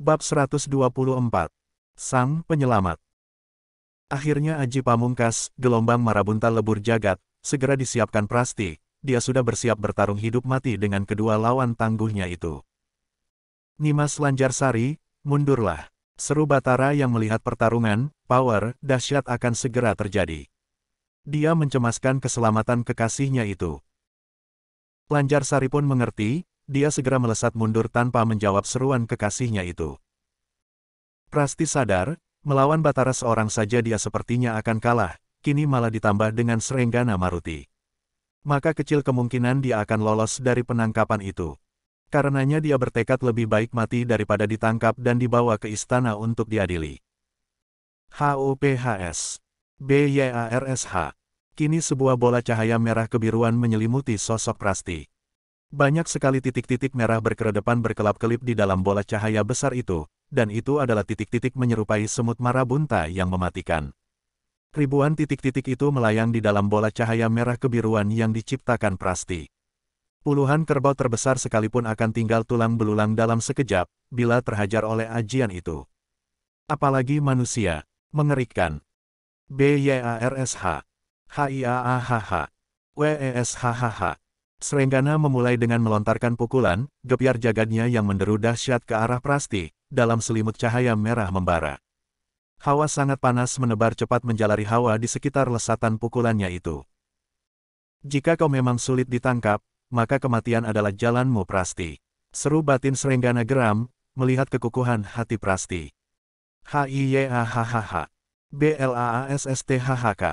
Bab 124. Sang Penyelamat. Akhirnya Aji Pamungkas, gelombang marabunta lebur jagat, segera disiapkan Prasti. Dia sudah bersiap bertarung hidup mati dengan kedua lawan tangguhnya itu. Nimas Lanjarsari, mundurlah. Seru Batara yang melihat pertarungan, power, dahsyat akan segera terjadi. Dia mencemaskan keselamatan kekasihnya itu. Lanjarsari pun mengerti, dia segera melesat mundur tanpa menjawab seruan kekasihnya itu. Prasti sadar, melawan Batara seorang saja dia sepertinya akan kalah, kini malah ditambah dengan Srenggana Maruti. Maka kecil kemungkinan dia akan lolos dari penangkapan itu. Karenanya dia bertekad lebih baik mati daripada ditangkap dan dibawa ke istana untuk diadili. HUPHS BYARSH. Kini sebuah bola cahaya merah kebiruan menyelimuti sosok Prasti. Banyak sekali titik-titik merah berkeredepan berkelap-kelip di dalam bola cahaya besar itu, dan itu adalah titik-titik menyerupai semut marabunta yang mematikan. Ribuan titik-titik itu melayang di dalam bola cahaya merah kebiruan yang diciptakan Prasti. Puluhan kerbau terbesar sekalipun akan tinggal tulang belulang dalam sekejap, bila terhajar oleh ajian itu. Apalagi manusia. Mengerikan. BYARSH HIAAHH WESHHH. Srenggana memulai dengan melontarkan pukulan, gebyar jagadnya yang menderu dahsyat ke arah Prasti, dalam selimut cahaya merah membara. Hawa sangat panas menebar cepat menjalari hawa di sekitar lesatan pukulannya itu. Jika kau memang sulit ditangkap, maka kematian adalah jalanmu Prasti. Seru batin Srenggana geram, melihat kekukuhan hati Prasti. HIYAHHH BLAASSTHHK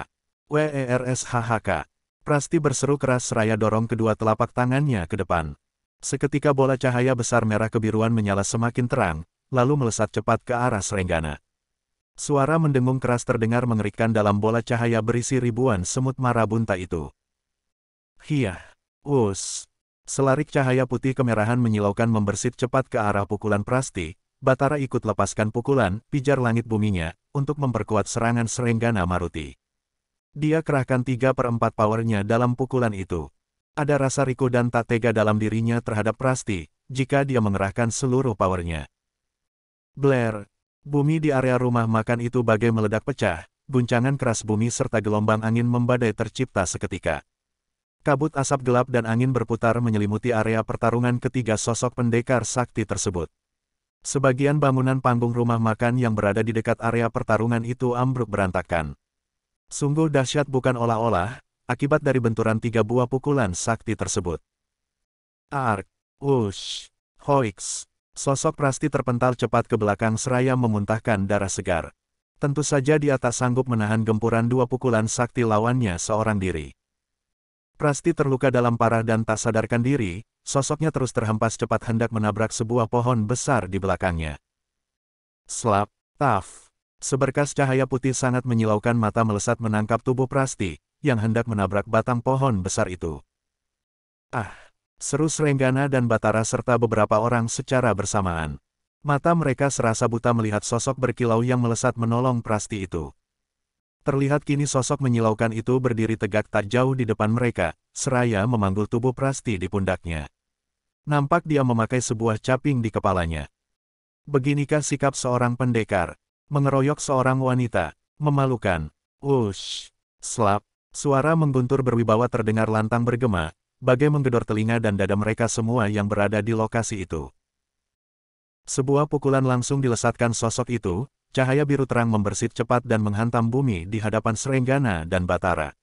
WERSHHK. Prasti berseru keras seraya dorong kedua telapak tangannya ke depan. Seketika bola cahaya besar merah kebiruan menyala semakin terang, lalu melesat cepat ke arah Srenggana. Suara mendengung keras terdengar mengerikan dalam bola cahaya berisi ribuan semut marabunta itu. Hiyah! Us! Selarik cahaya putih kemerahan menyilaukan membersit cepat ke arah pukulan Prasti. Batara ikut lepaskan pukulan, pijar langit buminya, untuk memperkuat serangan Srenggana Maruti. Dia kerahkan 3/4 powernya dalam pukulan itu. Ada rasa riku dan tak tega dalam dirinya terhadap Prasti, jika dia mengerahkan seluruh powernya. Blair. Bumi di area rumah makan itu bagai meledak pecah, guncangan keras bumi serta gelombang angin membadai tercipta seketika. Kabut asap gelap dan angin berputar menyelimuti area pertarungan ketiga sosok pendekar sakti tersebut. Sebagian bangunan panggung rumah makan yang berada di dekat area pertarungan itu ambruk berantakan. Sungguh dahsyat bukan olah-olah, akibat dari benturan 3 buah pukulan sakti tersebut. Ark, Wush, Hoix. Sosok Prasti terpental cepat ke belakang seraya memuntahkan darah segar. Tentu saja dia tak sanggup menahan gempuran 2 pukulan sakti lawannya seorang diri. Prasti terluka dalam parah dan tak sadarkan diri, sosoknya terus terhempas cepat hendak menabrak sebuah pohon besar di belakangnya. Slap, taf. Seberkas cahaya putih sangat menyilaukan mata melesat menangkap tubuh Prasti, yang hendak menabrak batang pohon besar itu. Ah! Seru Srenggana dan Batara serta beberapa orang secara bersamaan. Mata mereka serasa buta melihat sosok berkilau yang melesat menolong Prasti itu. Terlihat kini sosok menyilaukan itu berdiri tegak tak jauh di depan mereka, seraya memanggul tubuh Prasti di pundaknya. Nampak dia memakai sebuah caping di kepalanya. Beginikah sikap seorang pendekar? Mengeroyok seorang wanita. Memalukan. Wush! Slap! Suara mengguntur berwibawa terdengar lantang bergema, bagai menggedor telinga dan dada mereka semua yang berada di lokasi itu. Sebuah pukulan langsung dilesatkan sosok itu, cahaya biru terang membersit cepat dan menghantam bumi di hadapan Srenggana dan Batara.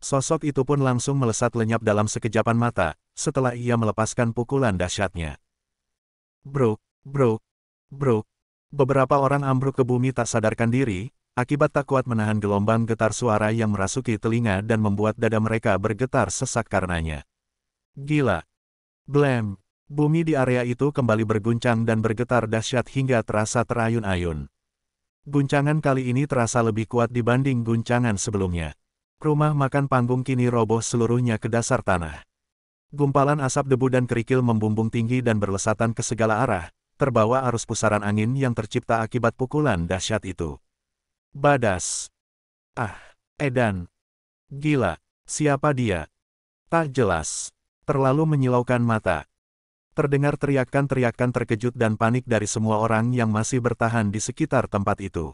Sosok itu pun langsung melesat lenyap dalam sekejapan mata, setelah ia melepaskan pukulan dahsyatnya. Bruk, bruk, bruk. Beberapa orang ambruk ke bumi tak sadarkan diri, akibat tak kuat menahan gelombang getar suara yang merasuki telinga dan membuat dada mereka bergetar sesak karenanya. Gila! Blam! Bumi di area itu kembali berguncang dan bergetar dahsyat hingga terasa terayun-ayun. Guncangan kali ini terasa lebih kuat dibanding guncangan sebelumnya. Rumah makan panggung kini roboh seluruhnya ke dasar tanah. Gumpalan asap debu dan kerikil membumbung tinggi dan berlesatan ke segala arah, terbawa arus pusaran angin yang tercipta akibat pukulan dahsyat itu. Badas. Ah, edan. Gila. Siapa dia? Tak jelas. Terlalu menyilaukan mata. Terdengar teriakan-teriakan terkejut dan panik dari semua orang yang masih bertahan di sekitar tempat itu.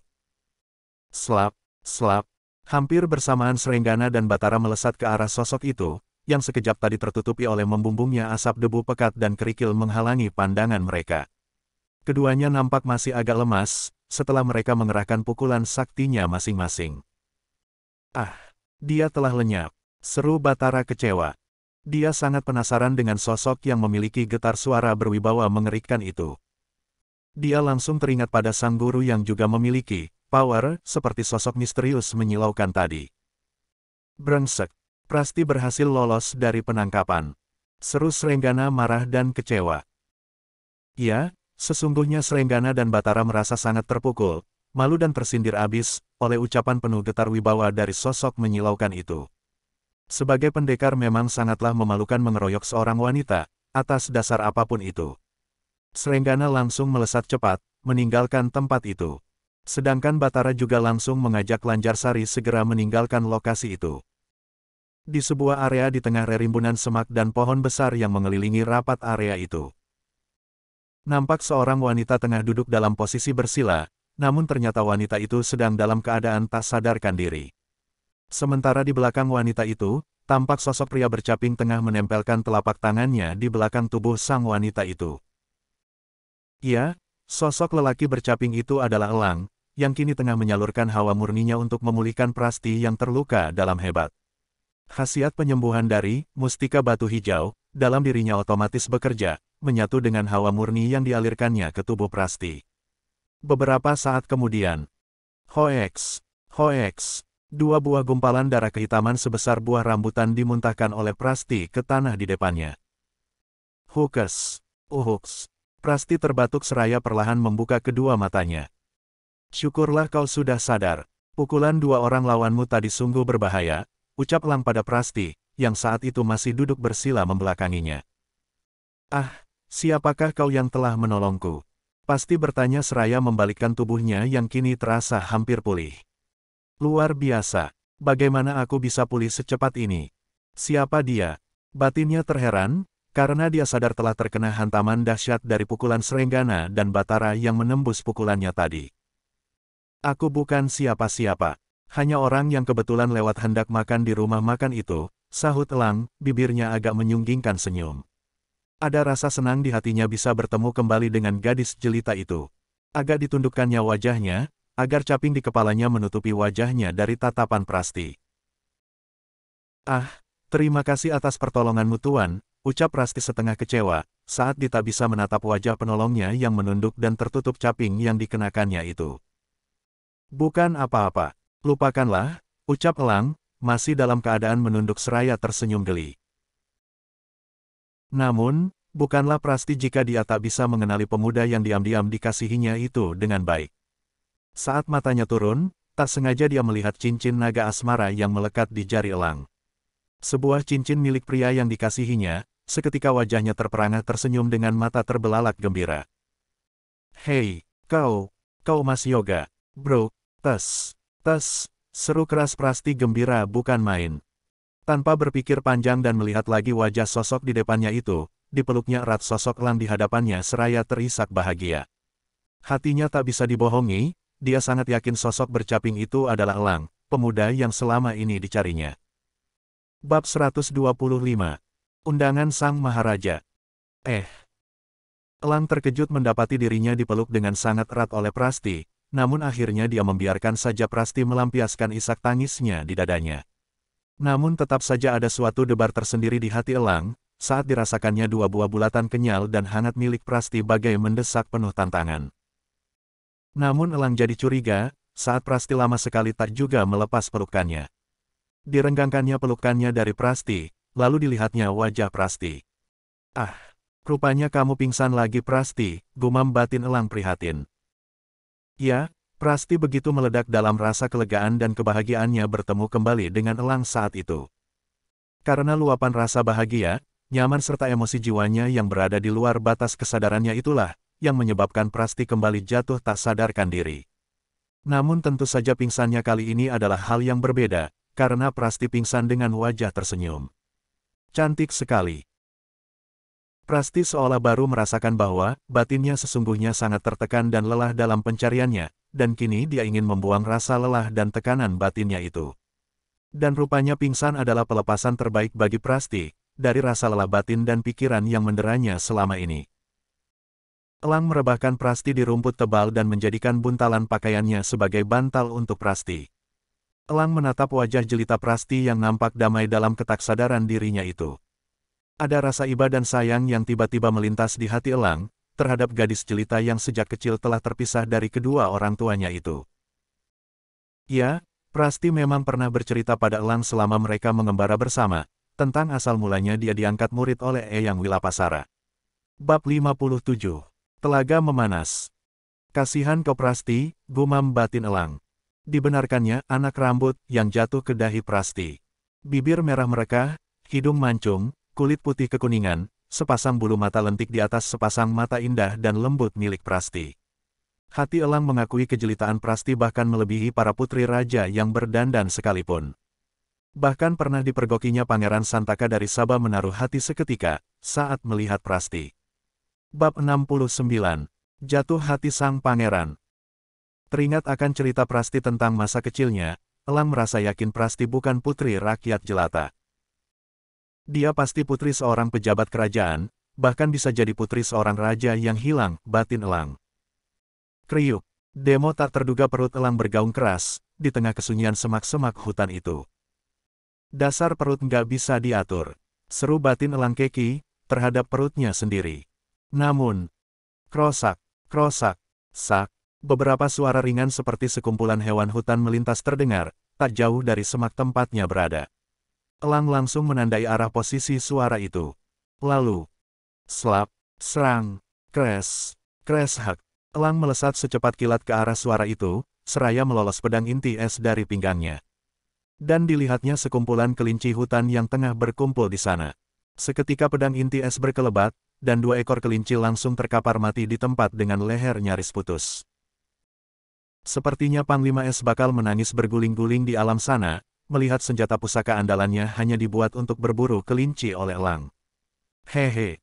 Slap, slap. Hampir bersamaan Srenggana dan Batara melesat ke arah sosok itu, yang sekejap tadi tertutupi oleh membumbungnya asap debu pekat dan kerikil menghalangi pandangan mereka. Keduanya nampak masih agak lemas, setelah mereka mengerahkan pukulan saktinya masing-masing. Ah, dia telah lenyap, seru Batara kecewa. Dia sangat penasaran dengan sosok yang memiliki getar suara berwibawa mengerikan itu. Dia langsung teringat pada sang guru yang juga memiliki power seperti sosok misterius menyilaukan tadi. Brengsek, Prasti berhasil lolos dari penangkapan. Seru Srenggana marah dan kecewa. Ya, sesungguhnya Srenggana dan Batara merasa sangat terpukul, malu dan tersindir abis oleh ucapan penuh getar wibawa dari sosok menyilaukan itu. Sebagai pendekar memang sangatlah memalukan mengeroyok seorang wanita, atas dasar apapun itu. Srenggana langsung melesat cepat, meninggalkan tempat itu. Sedangkan Batara juga langsung mengajak Lanjarsari segera meninggalkan lokasi itu. Di sebuah area di tengah rerimbunan semak dan pohon besar yang mengelilingi rapat area itu. Nampak seorang wanita tengah duduk dalam posisi bersila, namun ternyata wanita itu sedang dalam keadaan tak sadarkan diri. Sementara di belakang wanita itu, tampak sosok pria bercaping tengah menempelkan telapak tangannya di belakang tubuh sang wanita itu. Ya, sosok lelaki bercaping itu adalah Elang, yang kini tengah menyalurkan hawa murninya untuk memulihkan Prasti yang terluka dalam hebat. Khasiat penyembuhan dari mustika batu hijau, dalam dirinya otomatis bekerja, menyatu dengan hawa murni yang dialirkannya ke tubuh Prasti. Beberapa saat kemudian, hoeks, hoeks. Dua buah gumpalan darah kehitaman sebesar buah rambutan dimuntahkan oleh Prasti ke tanah di depannya. Hukes, uhuks. Prasti terbatuk seraya perlahan membuka kedua matanya. Syukurlah kau sudah sadar. Pukulan dua orang lawanmu tadi sungguh berbahaya, ucap Elang pada Prasti, yang saat itu masih duduk bersila membelakanginya. Ah, siapakah kau yang telah menolongku? Pasti bertanya seraya membalikkan tubuhnya yang kini terasa hampir pulih. Luar biasa, bagaimana aku bisa pulih secepat ini? Siapa dia? Batinnya terheran, karena dia sadar telah terkena hantaman dahsyat dari pukulan Srenggana dan Batara yang menembus pukulannya tadi. Aku bukan siapa-siapa, hanya orang yang kebetulan lewat hendak makan di rumah makan itu, sahut Elang, bibirnya agak menyunggingkan senyum. Ada rasa senang di hatinya bisa bertemu kembali dengan gadis jelita itu. Agak ditundukkannya wajahnya, agar caping di kepalanya menutupi wajahnya dari tatapan Prasti. Ah, terima kasih atas pertolonganmu Tuan, ucap Prasti setengah kecewa, saat dia tak bisa menatap wajah penolongnya yang menunduk dan tertutup caping yang dikenakannya itu. Bukan apa-apa, lupakanlah, ucap Elang, masih dalam keadaan menunduk seraya tersenyum geli. Namun, bukanlah Prasti jika dia tak bisa mengenali pemuda yang diam-diam dikasihinya itu dengan baik. Saat matanya turun, tak sengaja dia melihat cincin naga asmara yang melekat di jari Elang. Sebuah cincin milik pria yang dikasihinya, seketika wajahnya terperangah tersenyum dengan mata terbelalak gembira. Hei, kau Mas Yoga, bro, tes, seru keras Prasti gembira bukan main. Tanpa berpikir panjang dan melihat lagi wajah sosok di depannya itu, dipeluknya erat sosok Elang di hadapannya seraya terisak bahagia. Hatinya tak bisa dibohongi, dia sangat yakin sosok bercaping itu adalah Elang, pemuda yang selama ini dicarinya. Bab 125. Undangan Sang Maharaja. Elang terkejut mendapati dirinya dipeluk dengan sangat erat oleh Prasti, namun akhirnya dia membiarkan saja Prasti melampiaskan isak tangisnya di dadanya. Namun tetap saja ada suatu debar tersendiri di hati Elang, saat dirasakannya dua buah bulatan kenyal dan hangat milik Prasti bagai mendesak penuh tantangan. Namun Elang jadi curiga, saat Prasti lama sekali tak juga melepas pelukannya. Direnggangkannya pelukannya dari Prasti, lalu dilihatnya wajah Prasti. Ah, rupanya kamu pingsan lagi Prasti, gumam batin Elang prihatin. Ya, Prasti begitu meledak dalam rasa kelegaan dan kebahagiaannya bertemu kembali dengan Elang saat itu. Karena luapan rasa bahagia, nyaman serta emosi jiwanya yang berada di luar batas kesadarannya itulah, yang menyebabkan Prasti kembali jatuh tak sadarkan diri. Namun tentu saja pingsannya kali ini adalah hal yang berbeda, karena Prasti pingsan dengan wajah tersenyum. Cantik sekali. Prasti seolah baru merasakan bahwa batinnya sesungguhnya sangat tertekan dan lelah dalam pencariannya, dan kini dia ingin membuang rasa lelah dan tekanan batinnya itu. Dan rupanya pingsan adalah pelepasan terbaik bagi Prasti, dari rasa lelah batin dan pikiran yang menderanya selama ini. Elang merebahkan Prasti di rumput tebal dan menjadikan buntalan pakaiannya sebagai bantal untuk Prasti. Elang menatap wajah jelita Prasti yang nampak damai dalam ketaksadaran dirinya itu. Ada rasa iba dan sayang yang tiba-tiba melintas di hati Elang, terhadap gadis jelita yang sejak kecil telah terpisah dari kedua orang tuanya itu. Ya, Prasti memang pernah bercerita pada Elang selama mereka mengembara bersama, tentang asal mulanya dia diangkat murid oleh Eyang Wilapasara. Bab 57. Telaga memanas. Kasihan kau Prasti, gumam batin Elang. Dibenarkannya anak rambut yang jatuh ke dahi Prasti. Bibir merah merekah, hidung mancung, kulit putih kekuningan, sepasang bulu mata lentik di atas sepasang mata indah dan lembut milik Prasti. Hati Elang mengakui kejelitaan Prasti bahkan melebihi para putri raja yang berdandan sekalipun. Bahkan pernah dipergokinya Pangeran Santaka dari Sabah menaruh hati seketika, saat melihat Prasti. Bab 69. Jatuh hati sang pangeran. Teringat akan cerita Prasti tentang masa kecilnya, Elang merasa yakin Prasti bukan putri rakyat jelata. Dia pasti putri seorang pejabat kerajaan, bahkan bisa jadi putri seorang raja yang hilang, batin Elang. Kriuk. Demo tak terduga perut Elang bergaung keras, di tengah kesunyian semak-semak hutan itu. Dasar perut nggak bisa diatur. Seru batin Elang Keki, terhadap perutnya sendiri. Namun, krosak, krosak, sak, beberapa suara ringan seperti sekumpulan hewan hutan melintas terdengar, tak jauh dari semak tempatnya berada. Elang langsung menandai arah posisi suara itu. Lalu, slap, serang, kres, hak. Elang melesat secepat kilat ke arah suara itu, seraya melolos pedang inti es dari pinggangnya. Dan dilihatnya sekumpulan kelinci hutan yang tengah berkumpul di sana. Seketika pedang inti es berkelebat, dan 2 ekor kelinci langsung terkapar mati di tempat dengan leher nyaris putus. Sepertinya Panglima Es bakal menangis berguling-guling di alam sana, melihat senjata pusaka andalannya hanya dibuat untuk berburu kelinci oleh Elang. Hehe.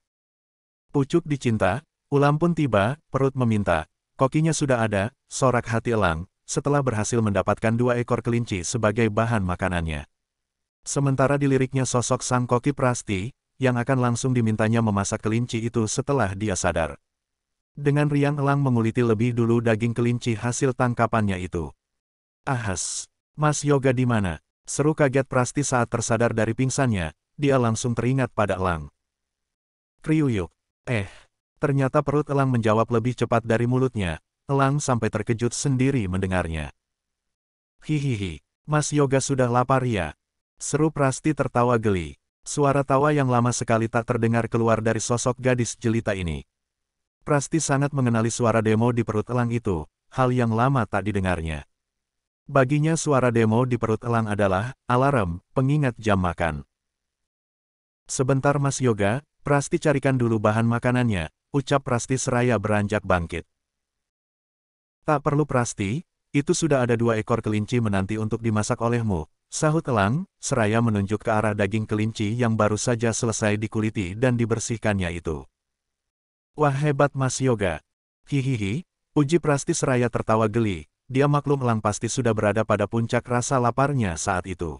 Pucuk dicinta, ulam pun tiba, perut meminta. Kokinya sudah ada, sorak hati Elang, setelah berhasil mendapatkan 2 ekor kelinci sebagai bahan makanannya. Sementara diliriknya sosok sang koki Prasti, yang akan langsung dimintanya memasak kelinci itu setelah dia sadar. Dengan riang Elang menguliti lebih dulu daging kelinci hasil tangkapannya itu. Ahas, Mas Yoga di mana? Seru kaget Prasti saat tersadar dari pingsannya, dia langsung teringat pada Elang. Kriuyuk. Ternyata perut Elang menjawab lebih cepat dari mulutnya, Elang sampai terkejut sendiri mendengarnya. Hihihi, Mas Yoga sudah lapar ya? Seru Prasti tertawa geli. Suara tawa yang lama sekali tak terdengar keluar dari sosok gadis jelita ini. Prasti sangat mengenali suara demo di perut Elang itu, hal yang lama tak didengarnya. Baginya suara demo di perut Elang adalah alarm, pengingat jam makan. Sebentar Mas Yoga, Prasti carikan dulu bahan makanannya, ucap Prasti seraya beranjak bangkit. Tak perlu Prasti, itu sudah ada 2 ekor kelinci menanti untuk dimasak olehmu. Sahut Elang, seraya menunjuk ke arah daging kelinci yang baru saja selesai dikuliti dan dibersihkannya itu. Wah hebat Mas Yoga. Hihihi, puji Prasti seraya tertawa geli, dia maklum Elang pasti sudah berada pada puncak rasa laparnya saat itu.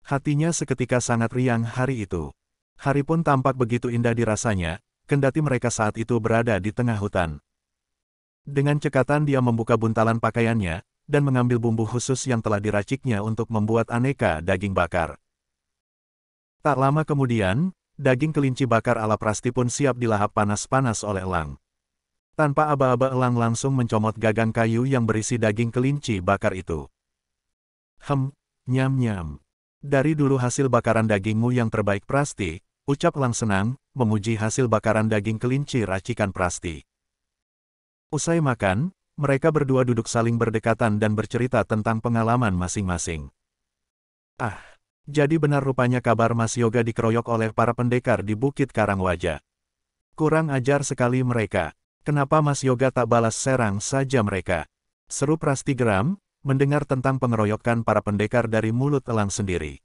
Hatinya seketika sangat riang hari itu. Hari pun tampak begitu indah dirasanya, kendati mereka saat itu berada di tengah hutan. Dengan cekatan dia membuka buntalan pakaiannya, dan mengambil bumbu khusus yang telah diraciknya untuk membuat aneka daging bakar. Tak lama kemudian, daging kelinci bakar ala Prasti pun siap dilahap panas-panas oleh Elang. Tanpa aba-aba Elang langsung mencomot gagang kayu yang berisi daging kelinci bakar itu. Nyam-nyam. Dari dulu hasil bakaran dagingmu yang terbaik Prasti, ucap Elang senang, memuji hasil bakaran daging kelinci racikan Prasti. Usai makan, mereka berdua duduk saling berdekatan dan bercerita tentang pengalaman masing-masing. Jadi benar rupanya kabar Mas Yoga dikeroyok oleh para pendekar di Bukit Karangwaja. Kurang ajar sekali mereka. Kenapa Mas Yoga tak balas serang saja mereka? Seru Prasti geram, mendengar tentang pengeroyokan para pendekar dari mulut Elang sendiri.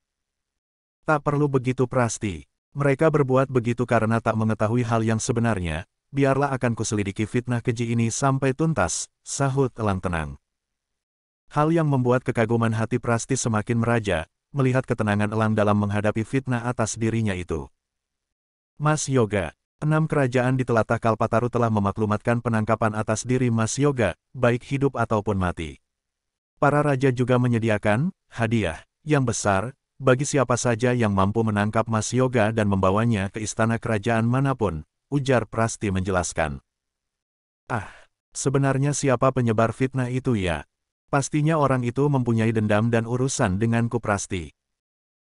Tak perlu begitu Prasti. Mereka berbuat begitu karena tak mengetahui hal yang sebenarnya, biarlah akan kuselidiki fitnah keji ini sampai tuntas, sahut Elang tenang. Hal yang membuat kekaguman hati Prasti semakin meraja, melihat ketenangan Elang dalam menghadapi fitnah atas dirinya itu. Mas Yoga, 6 kerajaan di tlatah Kalpataru telah memaklumatkan penangkapan atas diri Mas Yoga, baik hidup ataupun mati. Para raja juga menyediakan hadiah yang besar bagi siapa saja yang mampu menangkap Mas Yoga dan membawanya ke istana kerajaan manapun, ujar Prasti menjelaskan. Ah, sebenarnya siapa penyebar fitnah itu ya? Pastinya orang itu mempunyai dendam dan urusan denganku Prasti.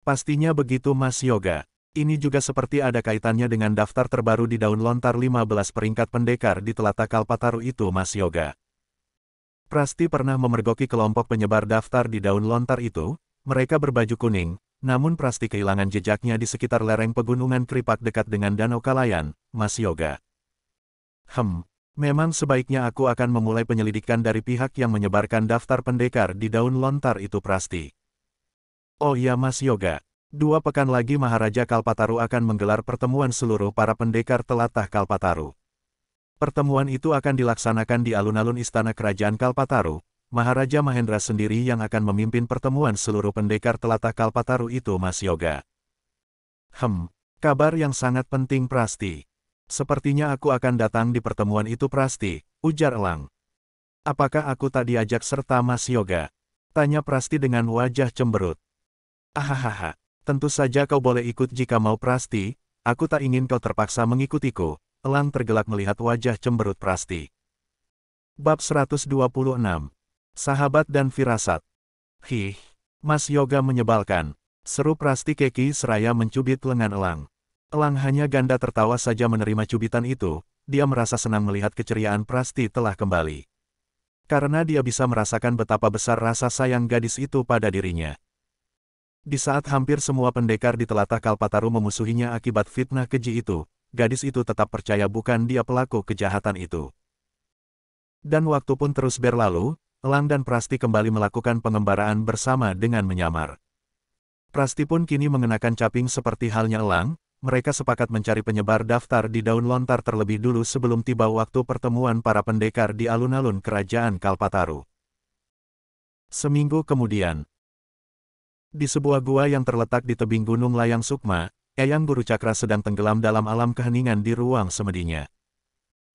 Pastinya begitu Mas Yoga. Ini juga seperti ada kaitannya dengan daftar terbaru di daun lontar 15 peringkat pendekar di tlatah Kalpataru itu Mas Yoga. Prasti pernah memergoki kelompok penyebar daftar di daun lontar itu, mereka berbaju kuning, namun Prasti kehilangan jejaknya di sekitar lereng pegunungan Kripak dekat dengan Danau Kalayan, Mas Yoga. Memang sebaiknya aku akan memulai penyelidikan dari pihak yang menyebarkan daftar pendekar di daun lontar itu Prasti. Oh iya Mas Yoga. 2 pekan lagi Maharaja Kalpataru akan menggelar pertemuan seluruh para pendekar tlatah Kalpataru. Pertemuan itu akan dilaksanakan di alun-alun Istana Kerajaan Kalpataru. Maharaja Mahendra sendiri yang akan memimpin pertemuan seluruh pendekar tlatah Kalpataru itu Mas Yoga. Kabar yang sangat penting Prasti. Sepertinya aku akan datang di pertemuan itu Prasti, ujar Elang. Apakah aku tak diajak serta Mas Yoga? Tanya Prasti dengan wajah cemberut. Ahahaha. Tentu saja kau boleh ikut jika mau Prasti, aku tak ingin kau terpaksa mengikutiku. Elang tergelak melihat wajah cemberut Prasti. Bab 126. Sahabat dan Firasat. Mas Yoga menyebalkan. Seru Prasti Keki seraya mencubit lengan Elang. Elang hanya ganda tertawa saja menerima cubitan itu, dia merasa senang melihat keceriaan Prasti telah kembali. Karena dia bisa merasakan betapa besar rasa sayang gadis itu pada dirinya. Di saat hampir semua pendekar di tlatah Kalpataru memusuhinya akibat fitnah keji itu, gadis itu tetap percaya bukan dia pelaku kejahatan itu. Dan waktu pun terus berlalu, Elang dan Prasti kembali melakukan pengembaraan bersama dengan menyamar. Prasti pun kini mengenakan caping seperti halnya Elang, mereka sepakat mencari penyebar daftar di daun lontar terlebih dulu sebelum tiba waktu pertemuan para pendekar di alun-alun kerajaan Kalpataru. Seminggu kemudian, di sebuah gua yang terletak di tebing Gunung Layang Sukma, Eyang Guru Cakra sedang tenggelam dalam alam keheningan di ruang semedinya.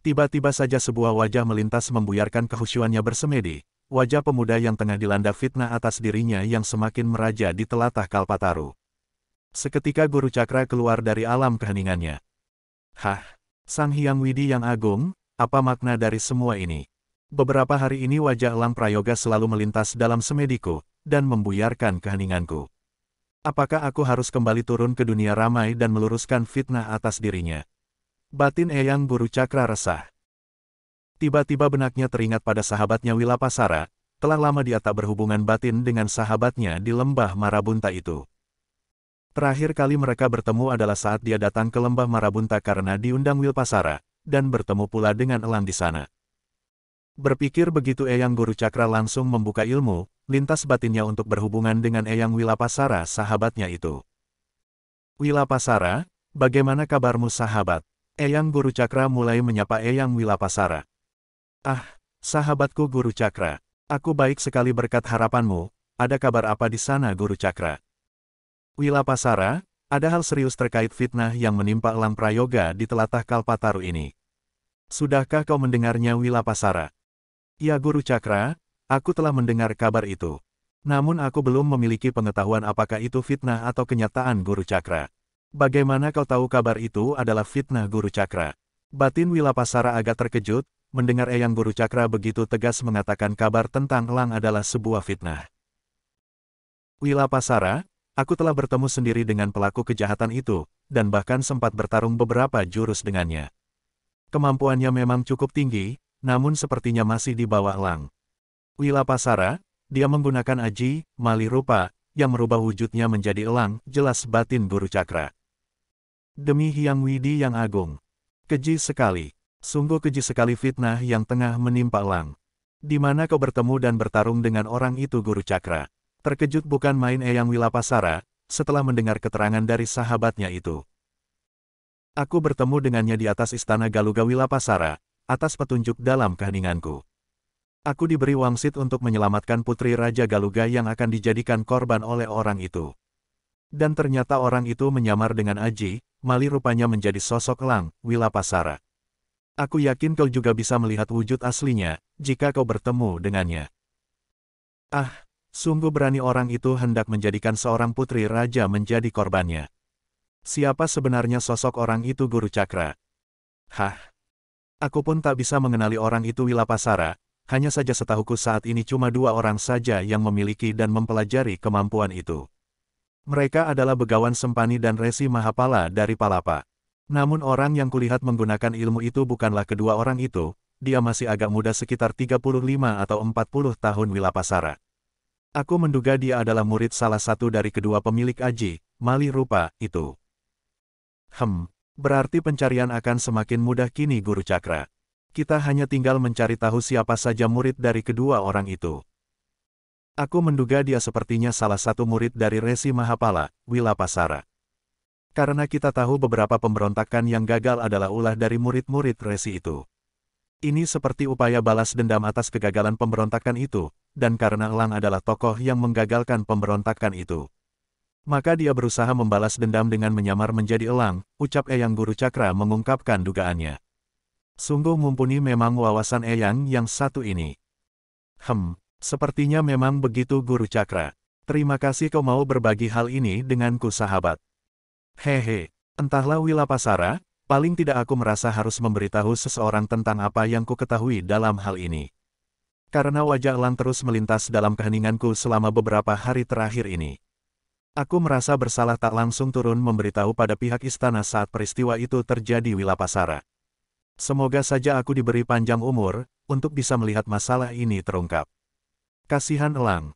Tiba-tiba saja sebuah wajah melintas membuyarkan kehusyuannya bersemedi, wajah pemuda yang tengah dilanda fitnah atas dirinya yang semakin meraja di tlatah Kalpataru. Seketika Guru Cakra keluar dari alam keheningannya. Sang Hyang Widi yang agung, apa makna dari semua ini? Beberapa hari ini wajah Elang Prayoga selalu melintas dalam semediku, dan membuyarkan keheninganku. Apakah aku harus kembali turun ke dunia ramai dan meluruskan fitnah atas dirinya? Batin Eyang Guru Cakra resah. Tiba-tiba benaknya teringat pada sahabatnya Wilapasara, telah lama dia tak berhubungan batin dengan sahabatnya di lembah Marabunta itu. Terakhir kali mereka bertemu adalah saat dia datang ke lembah Marabunta karena diundang Wilpasara, dan bertemu pula dengan Elang di sana. Berpikir begitu Eyang Guru Cakra langsung membuka ilmu, lintas batinnya untuk berhubungan dengan Eyang Wilapasara sahabatnya itu. Wilapasara, bagaimana kabarmu sahabat? Eyang Guru Cakra mulai menyapa Eyang Wilapasara. Sahabatku Guru Cakra, aku baik sekali berkat harapanmu, ada kabar apa di sana Guru Cakra? Wilapasara, ada hal serius terkait fitnah yang menimpa Elang Prayoga di tlatah Kalpataru ini. Sudahkah kau mendengarnya Wilapasara? Ya Guru Cakra, aku telah mendengar kabar itu. Namun aku belum memiliki pengetahuan apakah itu fitnah atau kenyataan Guru Cakra. Bagaimana kau tahu kabar itu adalah fitnah Guru Cakra? Batin Wilapasara agak terkejut, mendengar Eyang Guru Cakra begitu tegas mengatakan kabar tentang Elang adalah sebuah fitnah. Wilapasara, aku telah bertemu sendiri dengan pelaku kejahatan itu, dan bahkan sempat bertarung beberapa jurus dengannya. Kemampuannya memang cukup tinggi, namun sepertinya masih di bawah Elang. Wilapasara, dia menggunakan aji, mali rupa, yang merubah wujudnya menjadi elang, jelas batin Guru Cakra. Demi Hyang Widi yang agung. Keji sekali. Sungguh keji sekali fitnah yang tengah menimpa Elang. Di mana kau bertemu dan bertarung dengan orang itu Guru Cakra? Terkejut bukan main Eyang Wilapasara, setelah mendengar keterangan dari sahabatnya itu. Aku bertemu dengannya di atas istana Galuga Wilapasara, atas petunjuk dalam keheninganku. Aku diberi wangsit untuk menyelamatkan putri Raja Galuga yang akan dijadikan korban oleh orang itu. Dan ternyata orang itu menyamar dengan Aji, Mali rupanya menjadi sosok Elang, Wilapasara. Aku yakin kau juga bisa melihat wujud aslinya, jika kau bertemu dengannya. Ah, sungguh berani orang itu hendak menjadikan seorang putri raja menjadi korbannya. Siapa sebenarnya sosok orang itu, Guru Cakra? Hah? Aku pun tak bisa mengenali orang itu, Wilapasara. Hanya saja setahuku saat ini cuma 2 orang saja yang memiliki dan mempelajari kemampuan itu. Mereka adalah Begawan Sempani dan Resi Mahapala dari Palapa. Namun orang yang kulihat menggunakan ilmu itu bukanlah kedua orang itu, dia masih agak muda sekitar 35 atau 40 tahun, Wilapasara. Aku menduga dia adalah murid salah satu dari kedua pemilik Aji, Mali rupa, itu. Berarti pencarian akan semakin mudah kini, Guru Cakra. Kita hanya tinggal mencari tahu siapa saja murid dari kedua orang itu. Aku menduga dia sepertinya salah satu murid dari Resi Mahapala, Wilapasara. Karena kita tahu beberapa pemberontakan yang gagal adalah ulah dari murid-murid Resi itu. Ini seperti upaya balas dendam atas kegagalan pemberontakan itu, dan karena Elang adalah tokoh yang menggagalkan pemberontakan itu. Maka dia berusaha membalas dendam dengan menyamar menjadi Elang, ucap Eyang Guru Cakra mengungkapkan dugaannya. Sungguh mumpuni memang wawasan Eyang yang satu ini. Sepertinya memang begitu, Guru Cakra. Terima kasih kau mau berbagi hal ini denganku, sahabat. Hehe, entahlah, Wilapasara, paling tidak aku merasa harus memberitahu seseorang tentang apa yang ku ketahui dalam hal ini. Karena wajah Elang terus melintas dalam keheninganku selama beberapa hari terakhir ini. Aku merasa bersalah tak langsung turun memberitahu pada pihak istana saat peristiwa itu terjadi, Wilapasara. Semoga saja aku diberi panjang umur, untuk bisa melihat masalah ini terungkap. Kasihan Elang.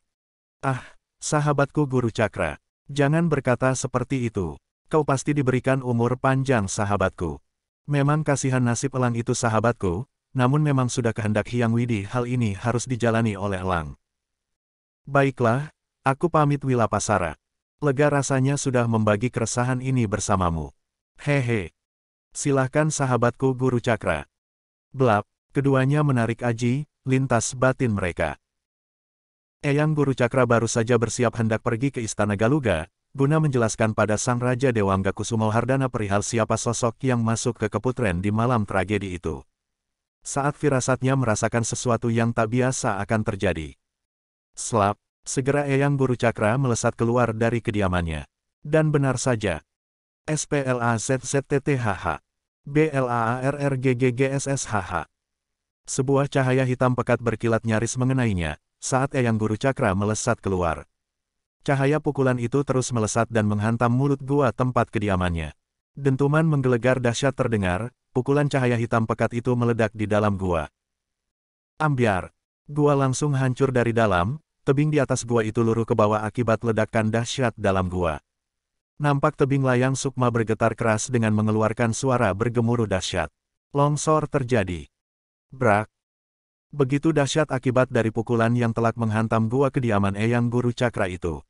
Ah, sahabatku Guru Cakra, jangan berkata seperti itu. Kau pasti diberikan umur panjang, sahabatku. Memang kasihan nasib Elang itu, sahabatku, namun memang sudah kehendak Hyang Widi hal ini harus dijalani oleh Elang. Baiklah, aku pamit, Wilapasara. Lega rasanya sudah membagi keresahan ini bersamamu. Hehe. Silahkan, sahabatku Guru Cakra. Blap, keduanya menarik Aji, lintas batin mereka. Eyang Guru Cakra baru saja bersiap hendak pergi ke Istana Galuga, guna menjelaskan pada Sang Raja Dewangga Kusumawardhana perihal siapa sosok yang masuk ke Keputren di malam tragedi itu. Saat firasatnya merasakan sesuatu yang tak biasa akan terjadi. Slap, segera Eyang Guru Cakra melesat keluar dari kediamannya. Dan benar saja. SPLAZZTTHH. BLAARRGGGSSHH. Sebuah cahaya hitam pekat berkilat nyaris mengenainya, saat Eyang Guru Cakra melesat keluar. Cahaya pukulan itu terus melesat dan menghantam mulut gua tempat kediamannya. Dentuman menggelegar dahsyat terdengar, pukulan cahaya hitam pekat itu meledak di dalam gua. Ambyar! Gua langsung hancur dari dalam, tebing di atas gua itu luruh ke bawah akibat ledakan dahsyat dalam gua. Nampak tebing layang sukma bergetar keras dengan mengeluarkan suara bergemuruh dahsyat. Longsor terjadi. Brak. Begitu dahsyat akibat dari pukulan yang telak menghantam gua kediaman Eyang Guru Cakra itu.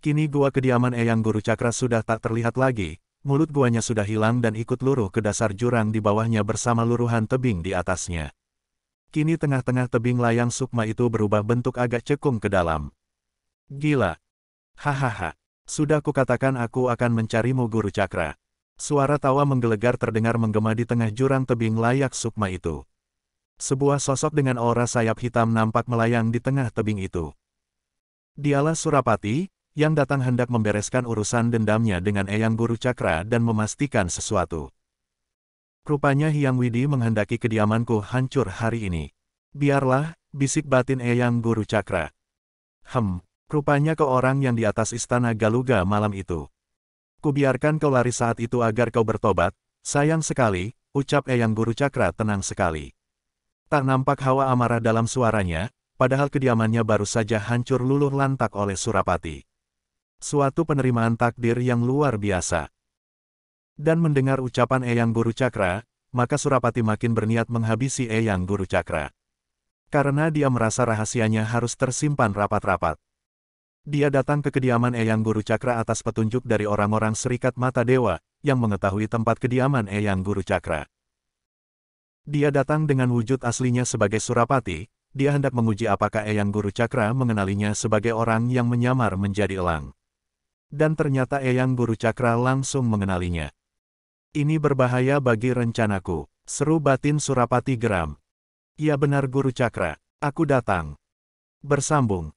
Kini gua kediaman Eyang Guru Cakra sudah tak terlihat lagi, mulut guanya sudah hilang dan ikut luruh ke dasar jurang di bawahnya bersama luruhan tebing di atasnya. Kini tengah-tengah tebing layang sukma itu berubah bentuk agak cekung ke dalam. Gila. Hahaha. Sudah kukatakan aku akan mencarimu, Guru Cakra. Suara tawa menggelegar terdengar menggema di tengah jurang tebing layak sukma itu. Sebuah sosok dengan aura sayap hitam nampak melayang di tengah tebing itu. Dialah Surapati, yang datang hendak membereskan urusan dendamnya dengan Eyang Guru Cakra dan memastikan sesuatu. Rupanya Hyang Widi menghendaki kediamanku hancur hari ini. Biarlah, bisik batin Eyang Guru Cakra. Rupanya kau orang yang di atas istana Galuga malam itu. Kubiarkan kau lari saat itu agar kau bertobat, sayang sekali, ucap Eyang Guru Cakra tenang sekali. Tak nampak hawa amarah dalam suaranya, padahal kediamannya baru saja hancur luluh lantak oleh Surapati. Suatu penerimaan takdir yang luar biasa. Dan mendengar ucapan Eyang Guru Cakra, maka Surapati makin berniat menghabisi Eyang Guru Cakra. Karena dia merasa rahasianya harus tersimpan rapat-rapat. Dia datang ke kediaman Eyang Guru Cakra atas petunjuk dari orang-orang Serikat Mata Dewa, yang mengetahui tempat kediaman Eyang Guru Cakra. Dia datang dengan wujud aslinya sebagai Surapati, dia hendak menguji apakah Eyang Guru Cakra mengenalinya sebagai orang yang menyamar menjadi elang. Dan ternyata Eyang Guru Cakra langsung mengenalinya. Ini berbahaya bagi rencanaku, seru batin Surapati geram. Ya benar Guru Cakra, aku datang. Bersambung.